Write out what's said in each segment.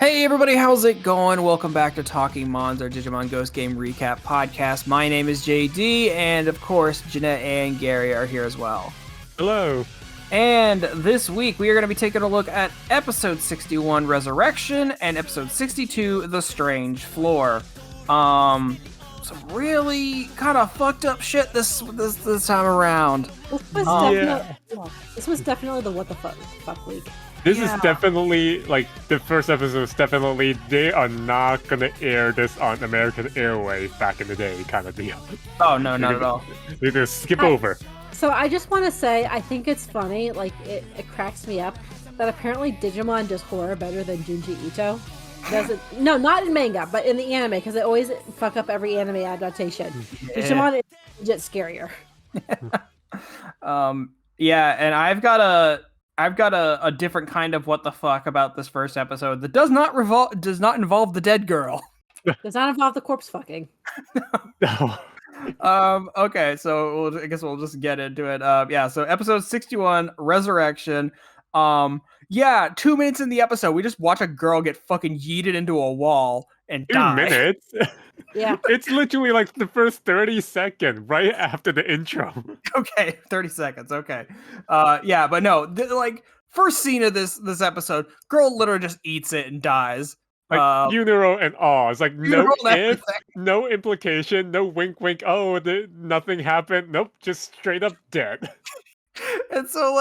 Hey everybody, how's it going? Welcome back to Talking Mons, our Digimon Ghost Game Recap podcast. My name is JD, and of course, Jeanette and Gary are here as well. Hello. And this week, we are going to be taking a look at Episode 61, Resurrection, and Episode 62, The Strange Floor. Some really kind of fucked up shit this time around. This was definitely the what the fuck week. This is definitely, like, the first episode was definitely, they are not gonna air this on American Airways back in the day kind of deal. Oh, no, not at all. They're gonna skip over. So I just want to say, I think it's funny, like, it cracks me up, that apparently Digimon does horror better than Junji Ito. No, not in manga, but in the anime, because they always fuck up every anime adaptation. Yeah. Digimon is legit scarier. Yeah, and I've got a different kind of what the fuck about this first episode that does not involve the dead girl. Does not involve the corpse fucking. No. Okay, so I guess we'll just get into it. So episode 61, Resurrection. 2 minutes in the episode, we just watch a girl get fucking yeeted into a wall and die. 2 minutes? Yeah. It's literally like the first 30 seconds, right after the intro. Okay, 30 seconds, okay. But no, first scene of this episode, girl literally just eats it and dies. Like, funeral and all. It's like, no if, no implication, no wink wink, nothing happened. Nope, just straight up dead. And so,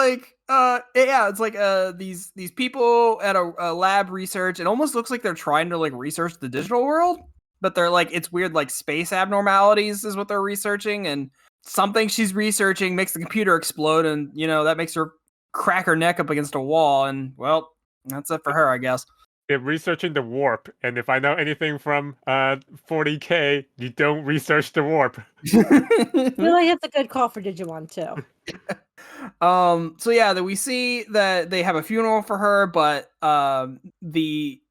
it's like these people at a lab research. It almost looks like they're trying to, like, research the digital world. But they're like, it's weird, like, space abnormalities is what they're researching. And something she's researching makes the computer explode. And, that makes her crack her neck up against a wall. And, well, that's it for her, I guess. They're researching the warp, and if I know anything from 40K, you don't research the warp. Really, it's a good call for Digimon too. We see that they have a funeral for her, but the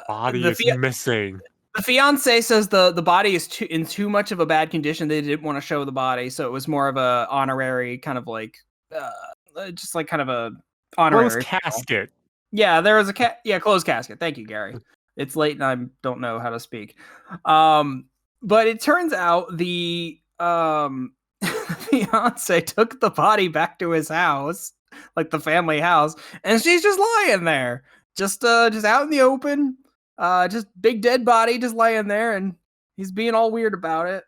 body is missing. The fiance says the body is in too much of a bad condition. They didn't want to show the body, so it was more of a honorary kind of like, just like kind of a honorary closed casket. Yeah, there was a closed casket. Thank you, Gary. It's late and I don't know how to speak. But it turns out the fiance took the body back to his house, like the family house, and she's just lying there, just out in the open, just big dead body just laying there, and he's being all weird about it.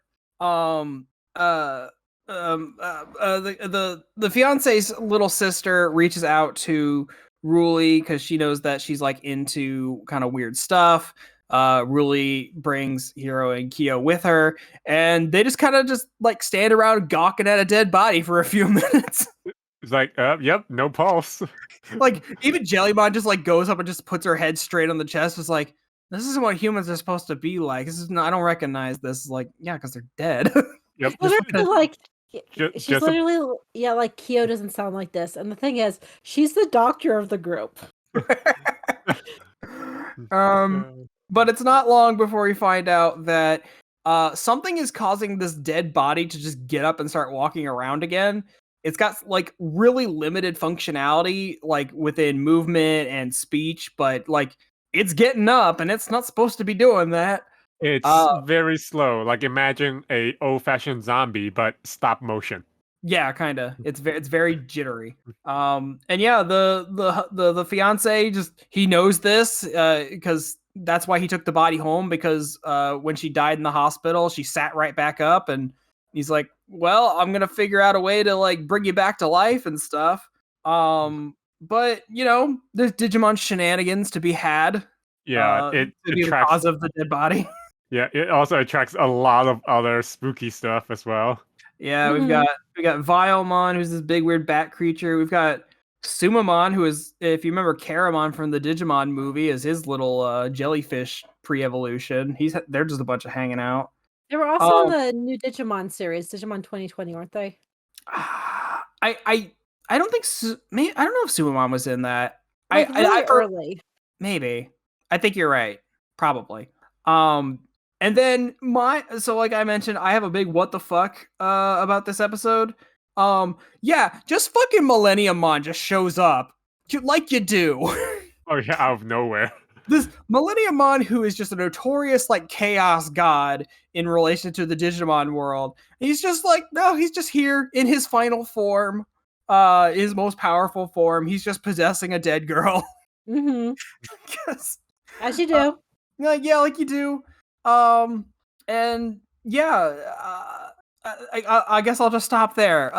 The fiance's little sister reaches out to Ruli because she knows that she's like into kind of weird stuff. Ruli brings Hiro and Kyo with her, and they just kind of just like stand around gawking at a dead body for a few minutes. It's like, yep, no pulse. Like, even Jellymon just like goes up and just puts her head straight on the chest. It's like, this isn't what humans are supposed to be like. This is not, I don't recognize this. Like, yeah, because they're dead. Yep. She's literally, like, Kyo doesn't sound like this. And the thing is, she's the doctor of the group. But it's not long before we find out that something is causing this dead body to just get up and start walking around again. It's got like really limited functionality, like within movement and speech, but like it's getting up and it's not supposed to be doing that. It's very slow. Like, imagine a old-fashioned zombie, but stop motion. Yeah, kind of. It's very jittery. And yeah, the fiance he knows this because that's why he took the body home, because when she died in the hospital, she sat right back up, and he's like, well, I'm gonna figure out a way to like bring you back to life and stuff. But there's Digimon shenanigans to be had. Yeah, it to be the cause of the dead body. Yeah, it also attracts a lot of other spooky stuff as well. Yeah, we got Vilemon, who's this big weird bat creature. We've got Sumamon, who is, if you remember Caramon from the Digimon movie, is his little jellyfish pre-evolution. They're just a bunch of hanging out. They were also in the new Digimon series, Digimon 2020, weren't they? I don't think I don't know if Sumamon was in that. Like, really early. Maybe. I think you're right. Probably. And then like I mentioned, I have a big what the fuck about this episode. Just fucking Millennium Mon just shows up like you do. Oh yeah, out of nowhere. this Millenniumon, who is just a notorious like chaos god in relation to the Digimon world, he's just like, no, he's just here in his final form, his most powerful form. He's just possessing a dead girl. Mm-hmm. As you do. Like you do. And yeah, I guess I'll just stop there.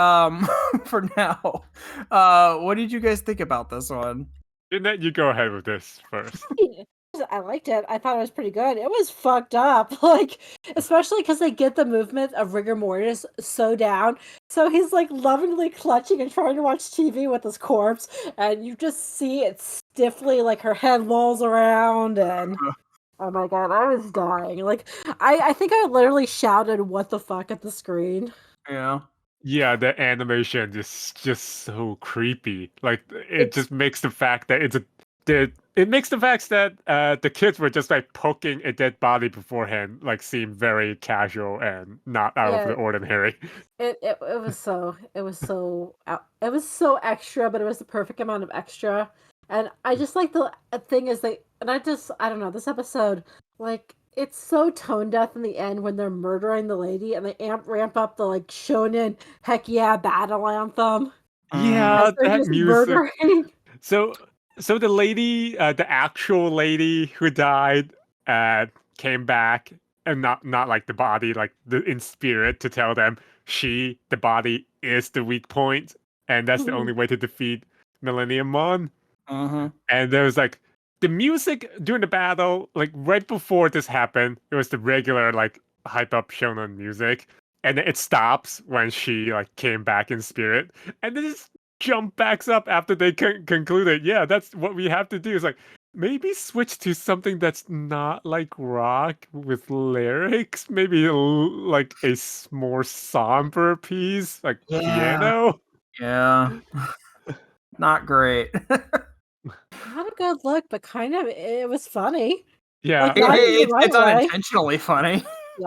For now. What did you guys think about this one? Jeanette, you go ahead with this first. I liked it. I thought it was pretty good. It was fucked up, like especially because they get the movement of rigor mortis so down. So he's like lovingly clutching and trying to watch TV with his corpse, and you just see it stiffly, like her head lolls around, and oh my god, I was dying. Like I think I literally shouted "What the fuck" at the screen. Yeah. Yeah, the animation is just so creepy. Like it just makes the fact that it makes the fact that the kids were just like poking a dead body beforehand like seem very casual and not out of the ordinary. It was so extra, but it was the perfect amount of extra. And I just like the thing is I don't know, this episode, like it's so tone deaf in the end when they're murdering the lady and they ramp up the like shonen heck yeah battle anthem. Yeah, that just music. murdering. So the lady, the actual lady who died, came back, and not like the body, like in spirit, to tell them the body is the weak point, and that's the only way to defeat Millenniumon. And there was like the music during the battle, like right before this happened, it was the regular like hype up shonen music, and then it stops when she like came back in spirit, and then it's jump backs up after they concluded. Yeah, that's what we have to do. It's like maybe switch to something that's not like rock with lyrics. Maybe like a more somber piece, like piano. Yeah. Not great. Not a good look, but kind of it was funny. Yeah, like, it's unintentionally funny.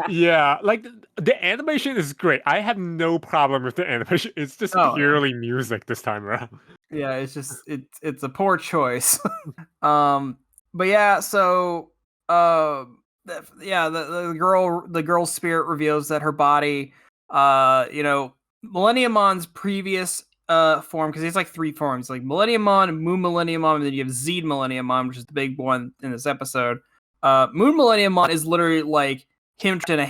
Yeah, like the animation is great. I have no problem with the animation. It's just purely music this time around. Yeah, it's just it's a poor choice. But yeah, so the girl's spirit reveals that her body, Millenniumon's previous form, because he's like three forms, like Millenniumon, Moon Millenniumon, and then you have Zed Millenniumon, which is the big one in this episode. Moon Millenniumon is literally like him in a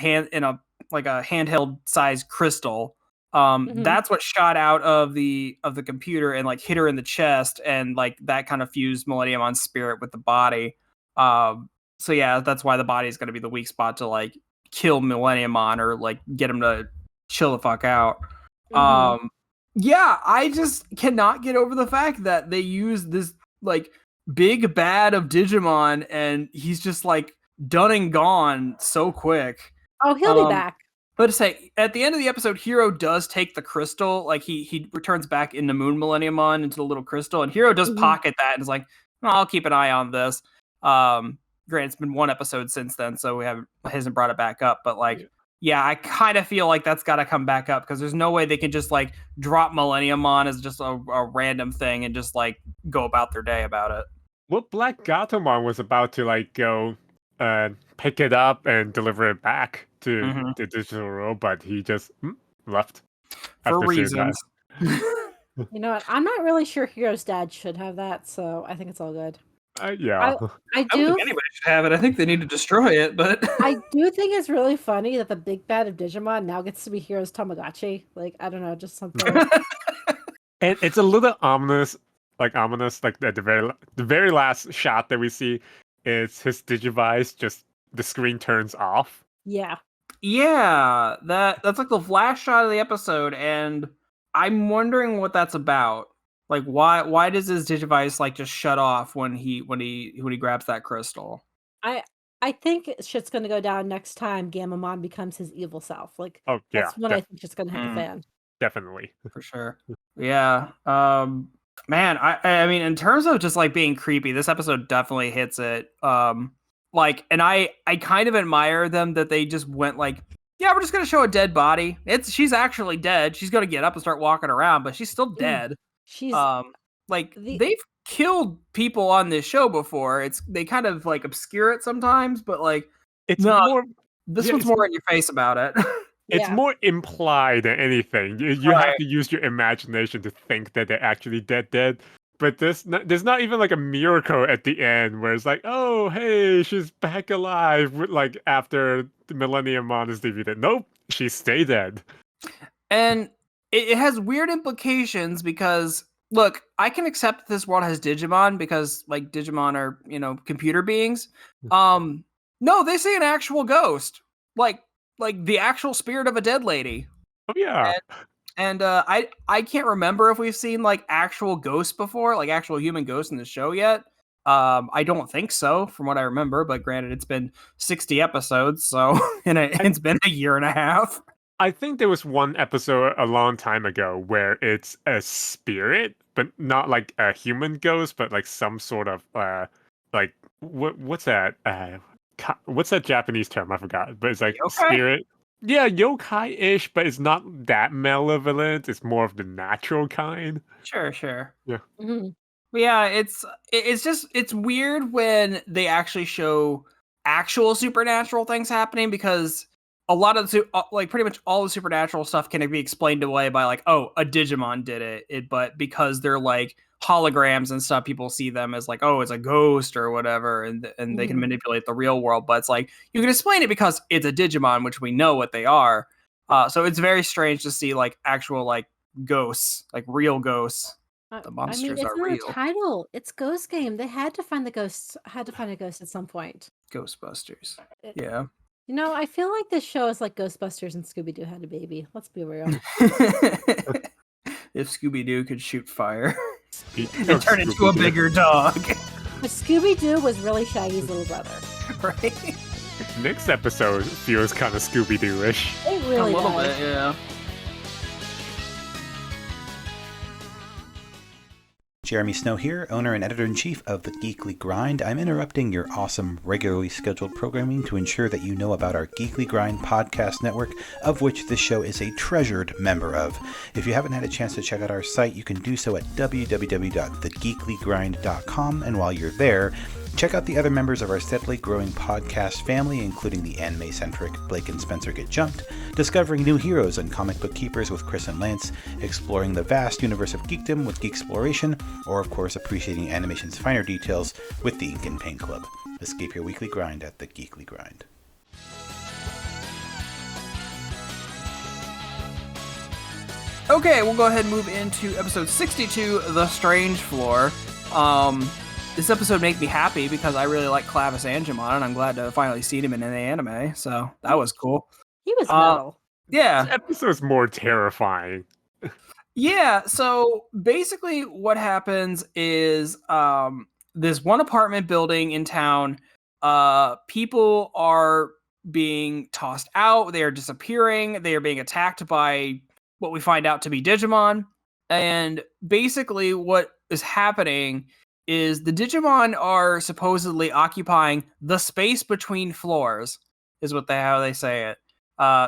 handheld sized crystal. That's what shot out of the computer and like hit her in the chest, and like that kind of fused Millenniumon's spirit with the body. So yeah, that's why the body is going to be the weak spot to like kill Millenniumon or like get him to chill the fuck out. Yeah, I just cannot get over the fact that they use this like big bad of Digimon and he's just like done and gone so quick. Oh, he'll be back. But to say, at the end of the episode, Hero does take the crystal. Like he returns back into Moon Millenniumon into the little crystal, and Hero does pocket that and is like, oh, "I'll keep an eye on this." Granted, it's been one episode since then, so hasn't brought it back up. But like, yeah, I kind of feel like that's got to come back up because there's no way they can just like drop Millenniumon as just a random thing and just like go about their day about it. Well, Black Gatomon was about to like go pick it up and deliver it back to the digital world, but he just left for reasons. You know what? I'm not really sure Hero's dad should have that, so I think it's all good. Yeah, I don't think anybody should have it. I think they need to destroy it, but I do think it's really funny that the big bad of Digimon now gets to be Hero's Tamagotchi. Like, I don't know, just something. And it's a little ominous. Like at the very last shot that we see is his Digivice, just the screen turns off. Yeah, that's like the last shot of the episode, and I'm wondering what that's about. Like, why does his Digivice like just shut off when he grabs that crystal? I think shit's gonna go down next time Gamamon becomes his evil self. Like, that's when I think shit's gonna hit the fan. Definitely, for sure. Yeah. Man, I mean, in terms of just like being creepy, this episode definitely hits it. Like, and I kind of admire them that they just went like, yeah, we're just gonna show a dead body. She's actually dead. She's gonna get up and start walking around, but she's still dead. She's like they've killed people on this show before. They kind of like obscure it sometimes, but like It's no, more. this Yeah, one's more in your face about it. it's Yeah. more implied than anything. You have Right. to use your imagination to think that they're actually dead. But there's not even like a miracle at the end where it's like, oh, hey, she's back alive. Like after the Millennium Mon is defeated. Nope, she stayed dead. And it has weird implications because look, I can accept this world has Digimon because like Digimon are, computer beings. No, they see an actual ghost. Like the actual spirit of a dead lady. Oh yeah. And I can't remember if we've seen like actual ghosts before, like actual human ghosts in the show yet. I don't think so, from what I remember. But granted, it's been 60 episodes, so it's been a year and a half. I think there was one episode a long time ago where it's a spirit, but not like a human ghost, but like some sort of like what's that? What's that Japanese term? I forgot. But it's like Okay, spirit. Yeah, yokai-ish, but it's not that malevolent. It's more of the natural kind. sure. Yeah. Mhm. But yeah, it's weird when they actually show actual supernatural things happening because a lot of like pretty much all the supernatural stuff can be explained away by like, oh, a Digimon did it. But because they're like holograms and stuff, people see them as like, oh, it's a ghost or whatever, and they can Mhm. manipulate the real world. But it's like you can explain it because it's a Digimon, which we know what they are. So it's very strange to see like actual like ghosts, like real ghosts. The I mean, monsters it's are in the real. title. It's Ghost Game. They had to find the ghosts. Had to find a ghost at some point. Ghostbusters. It- Yeah. I feel like this show is like Ghostbusters and Scooby Doo had a baby. Let's be real. If Scooby Doo could shoot fire Speaking and of turn into a Scooby-Doo, bigger dog, But Scooby Doo was really Shaggy's little brother. right? next episode feels kind of Scooby-Doo-ish. It really a little does. bit, yeah. Jeremy Snow here, owner and editor-in-chief of The Geekly Grind. I'm interrupting your awesome, regularly scheduled programming to ensure that you know about our Geekly Grind podcast network, of which this show is a treasured member of. If you haven't had a chance to check out our site, you can do so at www.thegeeklygrind.com, and while you're there, check out the other members of our steadily growing podcast family, including the anime-centric Blake and Spencer Get Jumped, discovering new heroes and comic book keepers with Chris and Lance, exploring the vast universe of geekdom with Geeksploration, or of course appreciating animation's finer details with the Ink and Paint Club. Escape your weekly grind at The Geekly Grind. Okay, we'll go ahead and move into episode 62, The Strange Floor. This episode made me happy because I really like Clavis Angemon, and I'm glad to have finally seen him in an anime, so that was cool. He was metal. Yeah. This episode's more terrifying. Yeah, so basically what happens is this one apartment building in town, people are being tossed out, they are disappearing, they are being attacked by what we find out to be Digimon. And basically what is happening is the Digimon are supposedly occupying the space between floors, is how they say it.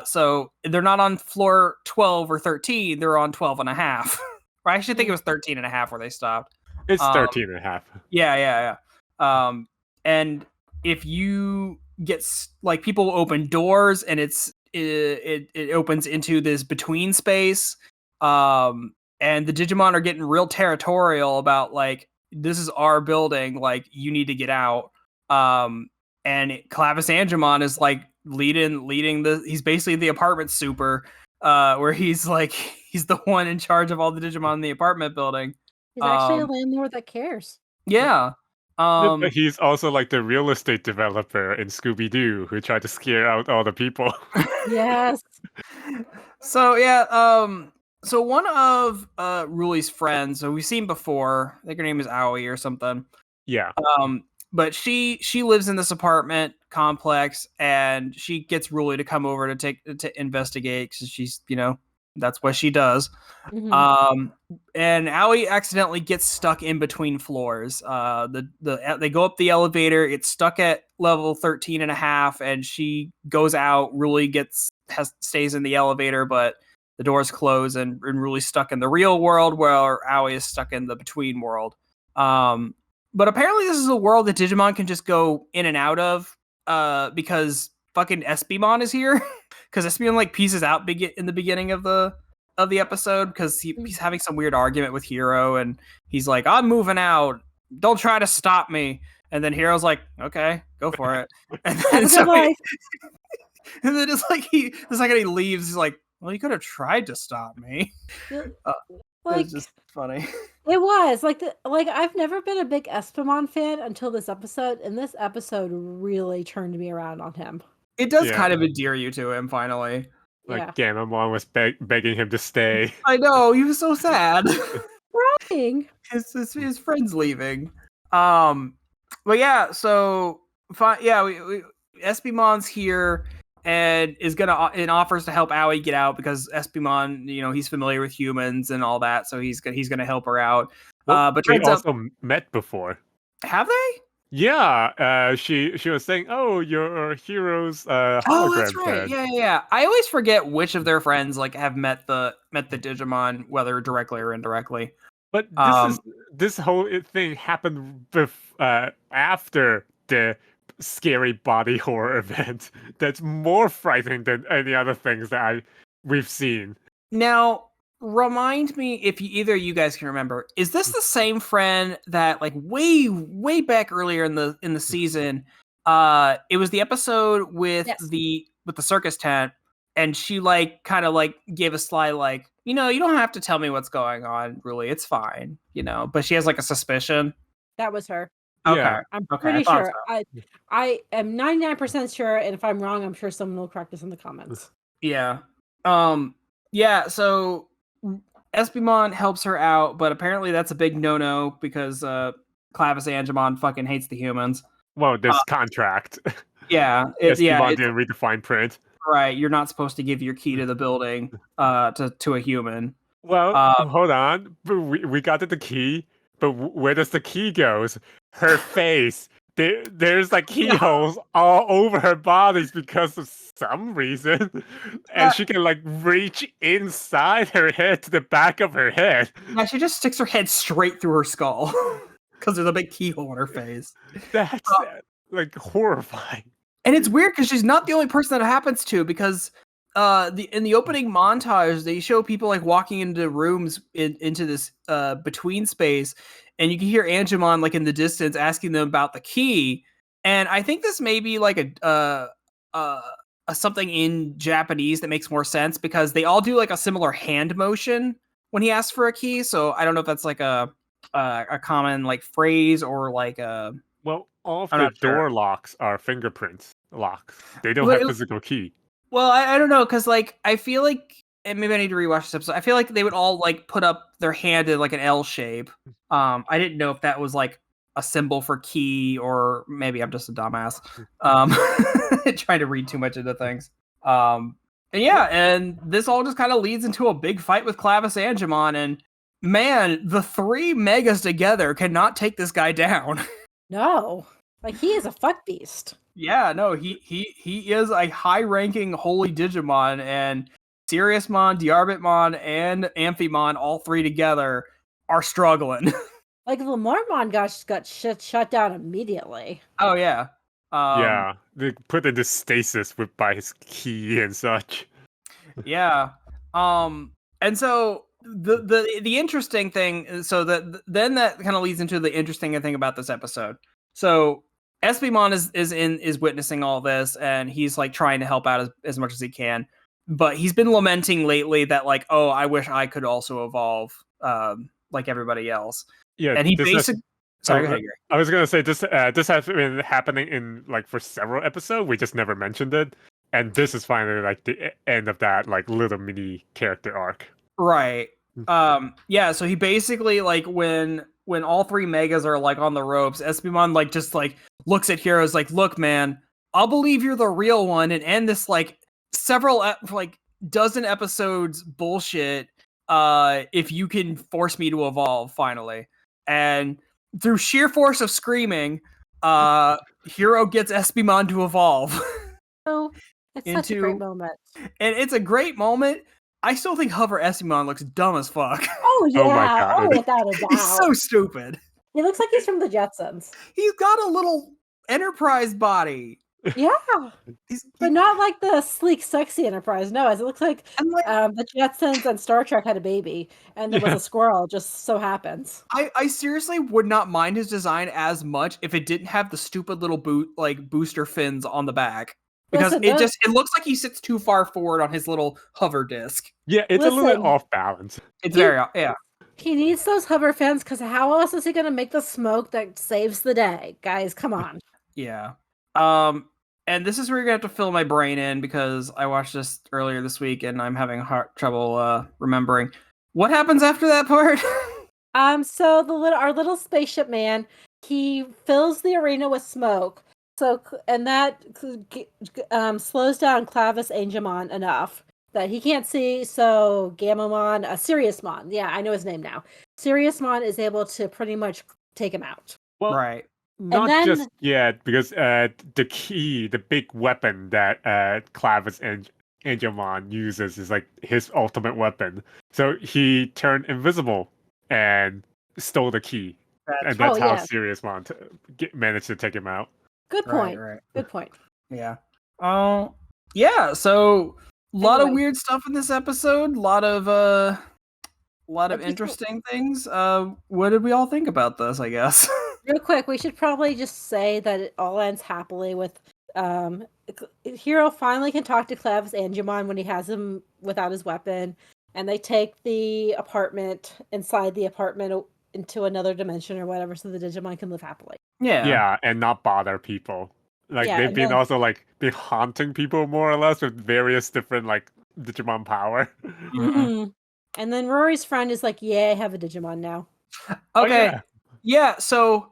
So they're not on floor 12 or 13, they're on 12 and a half. Or I actually think it was 13 and a half where they stopped. It's 13 and a half. Yeah. And if you get like people open doors and it opens into this between space, and the Digimon are getting real territorial about like, this is our building, like you need to get out. And Clavis Angemon is like leading he's basically the apartment super, where he's like he's the one in charge of all the Digimon in the apartment building. He's actually a landlord that cares. Yeah. But he's also like the real estate developer in Scooby-Doo who tried to scare out all the people. Yes. So yeah, so one of Ruli's friends, so we've seen before, I think her name is Aoi or something. Yeah. But she lives in this apartment complex, and she gets Ruli to come over to investigate because she's, that's what she does. Mhm. And Aoi accidentally gets stuck in between floors. They go up the elevator, it's stuck at level 13 and a half, and she goes out. Ruli stays in the elevator, but the doors close, and Ruli's stuck in the real world where Aoi is stuck in the between world. But apparently this is a world that Digimon can just go in and out of because fucking Espimon is here. Because Espimon like pieces out in the beginning of the episode because he's having some weird argument with Hiro, and he's like, "I'm moving out. Don't try to stop me." And then Hiro's like, "Okay, go for it." And then and then it's like the second he leaves, he's like, "Well, you could have tried to stop me." It's just funny. It was like I've never been a big Espimon fan until this episode, and this episode really turned me around on him. It does kind of endear you to him finally. Like Gamamon was begging him to stay. I know, he was so sad. Crying. His friend's leaving. But yeah, so Espimon's here and is and offers to help Aoi get out because Espimon, he's familiar with humans and all that, so he's gonna help her out. Well, but they also met before. Have they? Yeah, she was saying, "Oh, you're Hiro's hologram." Oh, that's right. Yeah. I always forget which of their friends have met the Digimon, whether directly or indirectly. But this whole thing happened after the scary body horror event. That's more frightening than any other things that we've seen. Now, remind me if either of you guys can remember, is this the same friend that way back earlier in the season, it was the episode with the circus tent, and she kind of gave a sly you don't have to tell me what's going on, really, it's fine, but she has a suspicion. That was her. Okay. Yeah. I'm pretty sure. So. I am 99% sure, and if I'm wrong, I'm sure someone will correct us in the comments. Yeah. Yeah, so Espimon helps her out, but apparently that's a big no-no because Clavis Angemon fucking hates the humans. Well, this contract. Yeah. Espimon didn't read the fine print. Right, you're not supposed to give your key to the building to a human. Well, hold on. We got the key, but where does the key go? Her face. There's keyholes all over her bodies because of some reason, and she can reach inside her head to the back of her head. Yeah, she just sticks her head straight through her skull because there's a big keyhole in her face. That's horrifying. And it's weird because she's not the only person that happens to, because in the opening montage they show people walking into rooms into this between space, and you can hear Angemon in the distance asking them about the key. And I think this may be a something in Japanese that makes more sense, because they all do a similar hand motion when he asks for a key. So I don't know if that's a common phrase or a. Well, all of the door locks are fingerprints locks. They don't have physical key. Well, I don't know, because I feel and maybe I need to rewatch this episode. I feel like they would all put up their hand in an L shape. I didn't know if that was a symbol for key, or maybe I'm just a dumbass. Trying to read too much into things. And this all just kind of leads into a big fight with Clavis Angemon, and man, the three megas together cannot take this guy down. No, he is a fuck beast. Yeah, no, he is a high-ranking holy Digimon, and Siriusmon, Diarbitmon, and Amphimon, all three together, are struggling. Lamarmon got shut down immediately. Oh yeah. Yeah, they put into stasis by his key and such. Yeah. And so the interesting thing, so then that kind of leads into the interesting thing about this episode. So Espimon is witnessing all this, and he's trying to help out as much as he can, but he's been lamenting lately that oh, I wish I could also evolve like everybody else. Yeah, and he basically. Sorry, I was gonna say this has been happening in for several episodes. We just never mentioned it, and this is finally the end of that little mini character arc. Right. Yeah. So he basically when all three megas are on the ropes, Espimon just looks at Heroes look, man, I'll believe you're the real one and end this several dozen episodes bullshit if you can force me to evolve finally. And through sheer force of screaming, Hero gets Espimon to evolve. Oh, it's such a great moment. And it's a great moment. I still think Hover Espimon looks dumb as fuck. Oh yeah, oh my God. without a doubt. He's so stupid. He looks like he's from the Jetsons. He's got a little Enterprise body. Yeah, He's but not like the sleek, sexy Enterprise. No, as it looks like and like the Jetsons and Star Trek had a baby, and there was Yeah. a squirrel. Just so happens. I seriously would not mind his design as much if it didn't have the stupid little booster fins on the back. Because Listen, it looks like he sits too far forward on his little hover disc. Yeah, it's a little bit Listen. off balance. It's You- very yeah. He needs those hover fins because how else is he going to make the smoke that saves the day? Guys, come on. Yeah. And this is where you're gonna have to fill my brain in because I watched this earlier this week and I'm having trouble remembering. What happens after that part? So our little spaceship man, he fills the arena with smoke. So and that slows down Clavis Angemon enough that he can't see. So Gammamon, Siriusmon, yeah, I know his name now. Siriusmon is able to pretty much take him out. Well, Right. not then- just yet, because the key, the big weapon that Clavis and Angelmon uses is like his ultimate weapon. So he turned invisible and stole the key, and that's how yeah. Siriusmon managed to take him out. Good point. Right. Good point. Yeah. Yeah, so a lot of Anyway. weird stuff in this episode, a lot of Episode- interesting things. What did we all think about this, I guess? Real quick, we should probably just say that it all ends happily with Hero finally can talk to Clavis Angemon when he has him without his weapon, and they take the apartment inside the apartment into another dimension or whatever, so the Digimon can live happily. Yeah, and not bother people. Like Yeah, they've and been then- also like been haunting people more or less with various different like Digimon power. Mhm. And then Rory's friend is like, "Yeah, I have a Digimon now." Oh, Okay. yeah. Yeah, so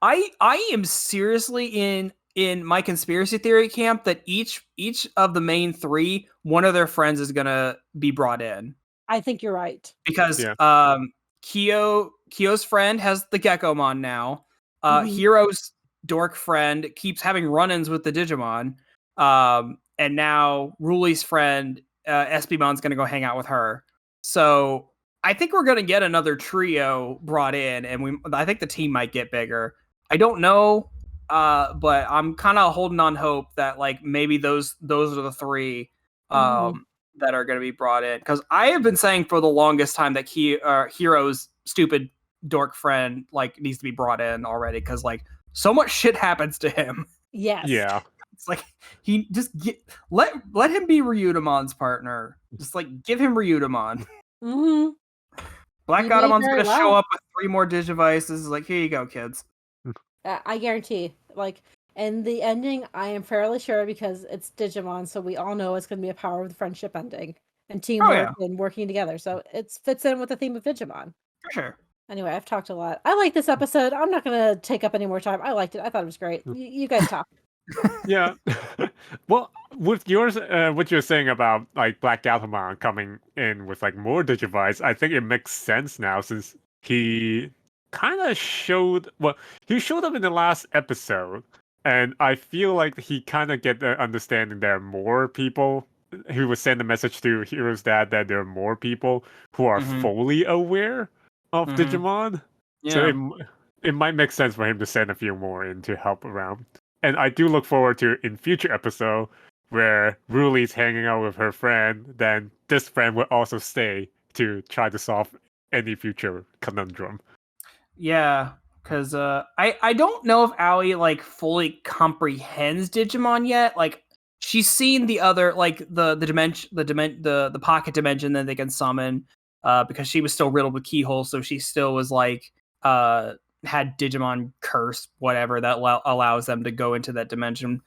I am seriously in my conspiracy theory camp that each of the main three, one of their friends is gonna be brought in. I think you're right. Because Yeah. Kyo's friend has the Gekomon now. Mhm. Hero's dork friend keeps having run-ins with the Digimon. And now Ruli's friend, Espimon's gonna go hang out with her. So I think we're gonna get another trio brought in, and I think the team might get bigger. I don't know, but I'm kind of holding on hope that like maybe those are the three Mhm. that are going to be brought in, because I have been saying for the longest time that Hero's stupid dork friend like needs to be brought in already, because like so much shit happens to him. Yes. Yeah. It's like he just let him be Ryudamon's partner. Just like give him Ryudamon. Hmm. Black He may Gotamon's very gonna show well. up with 3 more Digivices. Like, here you go, kids. I guarantee. Like, and the ending, I am fairly sure because it's Digimon, so we all know it's going to be a power of the friendship ending and teamwork and working together. So it fits in with the theme of Digimon. For sure. Anyway, I've talked a lot. I like this episode. I'm not going to take up any more time. I liked it. I thought it was great. You guys talk. Yeah. Well, with yours, what you're saying about like Black Gatomon coming in with like more Digivice, I think it makes sense now since he kind of he showed up in the last episode, and I feel like he kind of get the understanding there are more people who would send a message to Hero's dad that there are more people who are Mhm. fully aware of Mhm. Digimon. Yeah. So it might make sense for him to send a few more in to help around. And I do look forward to in future episode where Ruli's hanging out with her friend, then this friend will also stay to try to solve any future conundrum. Yeah, because I don't know if Aoi like fully comprehends Digimon yet. Like she's seen the other like the dimension the pocket dimension that they can summon, because she was still riddled with keyholes, so she still was like had Digimon curse whatever that allows them to go into that dimension.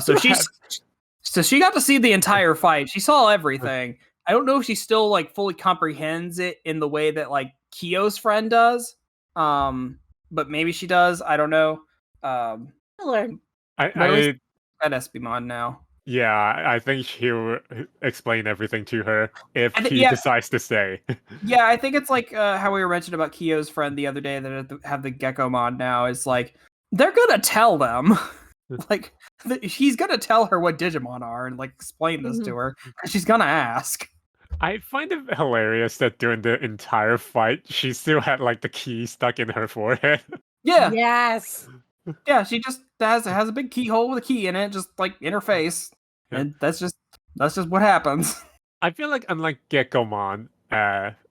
So she got to see the entire fight. She saw everything. I don't know if she still like fully comprehends it in the way that like Kyo's friend does. But maybe she does. I don't know. I'll learn. But at least at Espimon now. Yeah, I think he'll explain everything to her if I thi- he yeah. decides to stay. Yeah, I think it's like how we were mentioning about Kyo's friend the other day that have the Gekomon now. It's like they're gonna tell them, like he's gonna tell her what Digimon are and like explain this to her because she's gonna ask. I find it hilarious that during the entire fight, she still had like the key stuck in her forehead. Yeah, Yes. yeah. She just has a big keyhole with a key in it, just like in her face, Yeah. and that's just what happens. I feel like unlike Gekkomon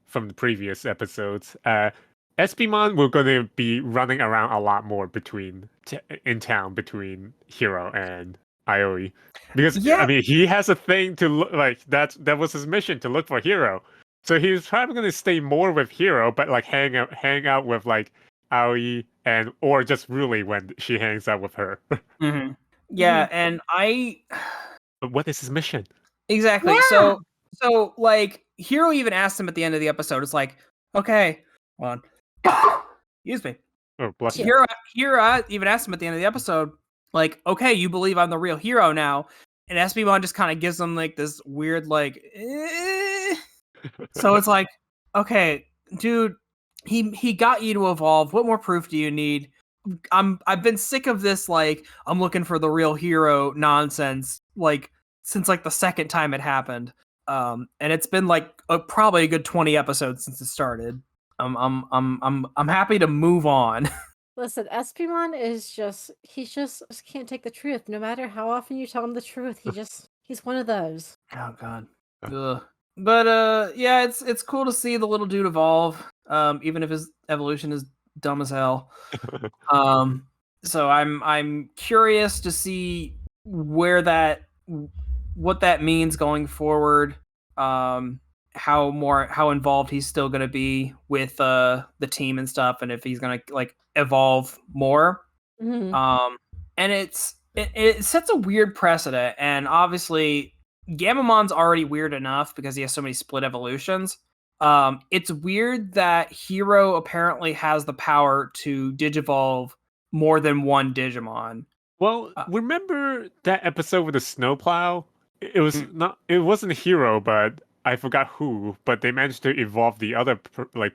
from the previous episodes, Espimon we're going to be running around a lot more in town between Hiro and Aoi. Because Yeah. I mean he has a thing to look like that was his mission to look for Hiro. So he's probably going to stay more with Hiro, but like hang out with like Aoi and or just really when she hangs out with her. Mm-hmm. Yeah, and But what is his mission? exactly. Yeah. So like Hiro even asked him at the end of the episode. It's like, okay, hold on. Excuse me. Oh, bless you. Hiro even asked him at the end of the episode, like, okay, you believe I'm the real hero now, and SB1 just kind of gives him like this weird like. So it's like, okay, dude, he got you to evolve. What more proof do you need? I've been sick of this like I'm looking for the real hero nonsense like since like the second time it happened. And it's been like probably a good 20 episodes since it started. I'm happy to move on. Listen, Espimon is he just can't take the truth. No matter how often you tell him the truth, he's one of those. Oh god. Ugh. But yeah, it's cool to see the little dude evolve. Even if his evolution is dumb as hell. So I'm curious to see what that means going forward. How involved he's still going to be with the team and stuff, and if he's going to like evolve more. Mhm. And it sets a weird precedent, and obviously Gamamon's already weird enough because he has so many split evolutions. It's weird that Hiro apparently has the power to digivolve more than one Digimon. Well, remember that episode with the snowplow? It was Mm. not. It wasn't Hero, but I forgot who. But they managed to evolve the other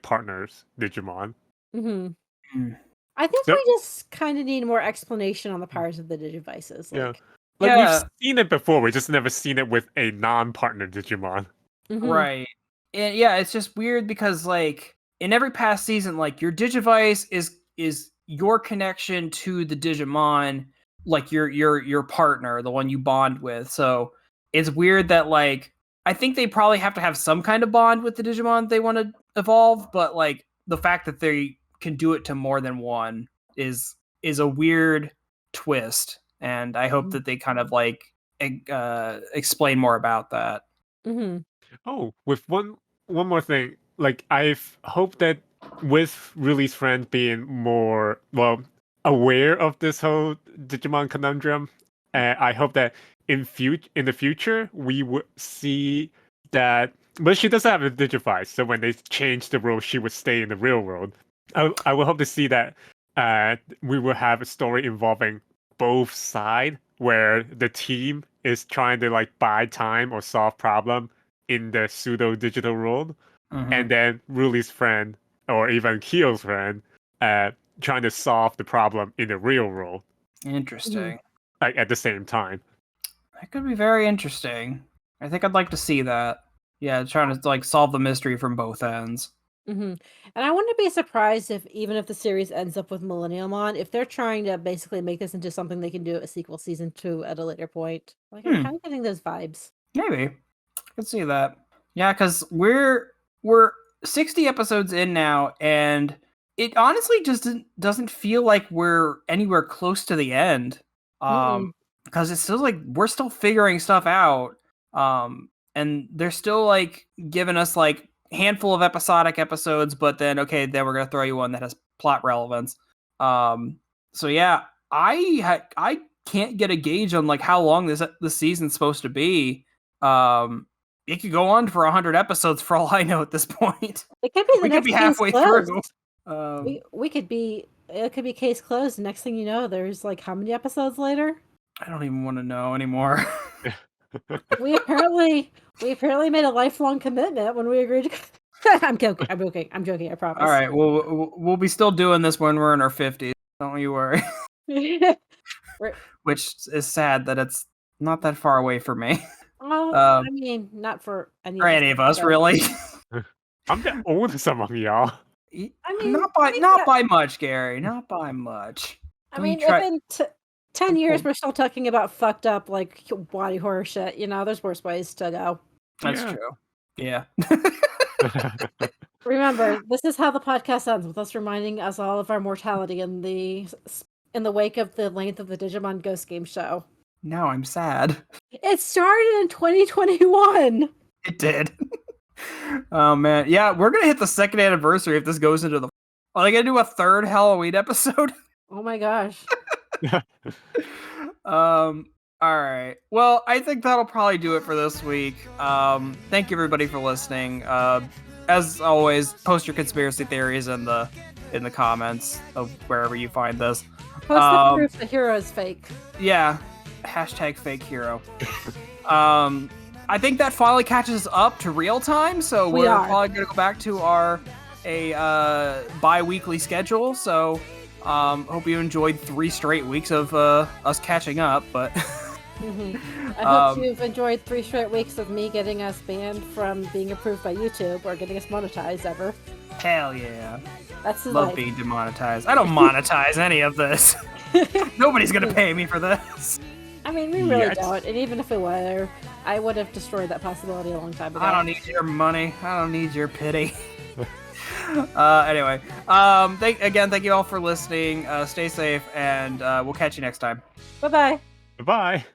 partners Digimon. Mhm. Mm. I think So- we just kind of need more explanation on the powers of the Digivices. Yeah. Like, Like Yeah. we've seen it before, we just never seen it with a non-partner Digimon. mhm. Right. And yeah, it's just weird because like in every past season, like your Digivice is your connection to the Digimon, like your partner, the one you bond with. So it's weird that like I think they probably have to have some kind of bond with the Digimon they want to evolve, but like the fact that they can do it to more than one is a weird twist, and I hope that they kind of like explain more about that. Mhm. Oh, with one more thing, like I've hoped that with Ruli's friend being more aware of this whole Digimon conundrum, I hope that in the future we would see that. But she doesn't have a Digivice, so when they change the rules, she would stay in the real world. I would hope to see that we will have a story involving both sides, where the team is trying to like buy time or solve problem in the pseudo digital world, and then Ruli's friend or even Kyo's friend trying to solve the problem in the real world, Interesting. like at the same time. That could be very interesting. I think I'd like to see that. Yeah, trying to like solve the mystery from both ends. Mhm. And I wouldn't be surprised if the series ends up with Millenniumon, if they're trying to basically make this into something they can do a sequel season 2 at a later point. Like, I'm kind of getting those vibes. Maybe. I could see that. Yeah, because we're 60 episodes in now, and it honestly just doesn't feel like we're anywhere close to the end. Because it's still like we're still figuring stuff out. And they're still like giving us like handful of episodic episodes, but then okay, then we're gonna throw you one that has plot relevance. So yeah, I can't get a gauge on like how long this season's supposed to be. It could go on for 100 episodes for all I know at this point. It could be the We could next be case halfway closed. through. We could be. It could be case closed. Next thing you know, there's like how many episodes later? I don't even want to know anymore. We apparently made a lifelong commitment when we agreed to. I'm joking. I'm joking. I promise. All right, we'll be still doing this when we're in our 50s. Don't you worry. Which is sad that it's not that far away for me. Oh, Um, I mean, not for any or any of us, but- really. I'm the oldest among y'all. I mean, Not by maybe not not- by much, Gary. Not by much. I Don't you mean, try- if in 10 years we're still talking about fucked up like body horror shit, there's worse ways to go. That's Yeah. true. Yeah. Remember, this is how the podcast ends, with us reminding us all of our mortality in the wake of the length of the Digimon Ghost Game show. Now I'm sad. It started in 2021. It did. Oh man, yeah, we're gonna hit the second anniversary if this goes into the. Are they gonna do a third Halloween episode? Oh my gosh. All right. Well, I think that'll probably do it for this week. Thank you everybody for listening. As always, post your conspiracy theories in the comments of wherever you find this. Post the proof the hero is fake. Yeah. Hashtag fake hero. I think that finally catches us up to real time, so We we're are. probably gonna go back to our bi-weekly schedule. So hope you enjoyed 3 straight weeks of us catching up, but I hope you've enjoyed 3 straight weeks of me getting us banned from being approved by YouTube or getting us monetized ever. hell yeah. That's the Love life. being demonetized. I don't monetize any of this. Nobody's gonna pay me for this. I mean, we really Yes. don't. And even if it were, I would have destroyed that possibility a long time ago. I don't need your money. I don't need your pity. Anyway, thank you all for listening. Stay safe, and we'll catch you next time. Bye-bye. Bye.